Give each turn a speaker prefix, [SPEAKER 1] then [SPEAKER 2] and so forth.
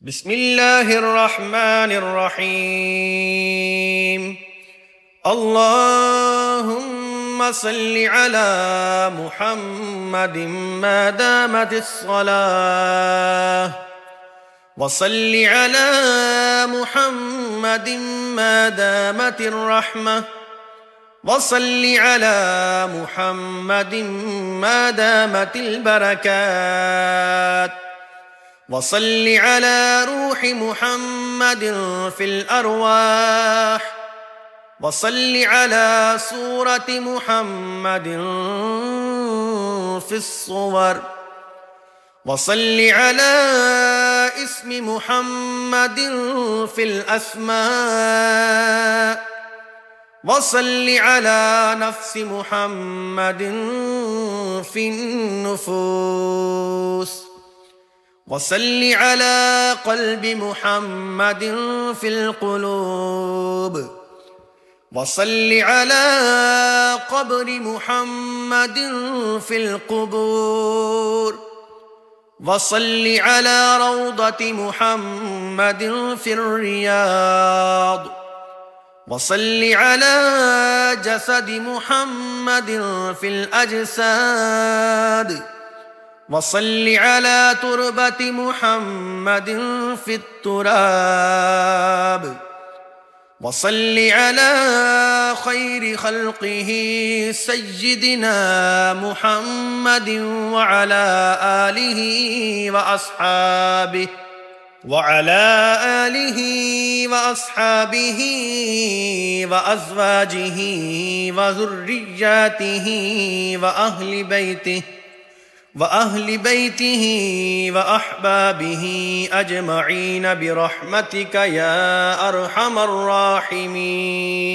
[SPEAKER 1] بسم الله الرحمن الرحيم. اللهم صل على محمد ما دامت الصلاة، وصل على محمد ما دامت الرحمة، وصل على محمد ما دامت البركات، وصل على روح محمد في الأرواح، وصل على صورة محمد في الصور، وصل على اسم محمد في الأسماء، وصل على نفس محمد في النفوس، وصل على قلب محمد في القلوب، وصل على قبر محمد في القبور، وصل على روضة محمد في الرياض، وصل على جسد محمد في الأجساد، وصل على تربة محمد في التراب، وصل على خير خلقه سيدنا محمد وعلى آله وأصحابه وأزواجه وذرياته وأهل بيته وأحبابه أجمعين برحمتك يا أرحم الراحمين.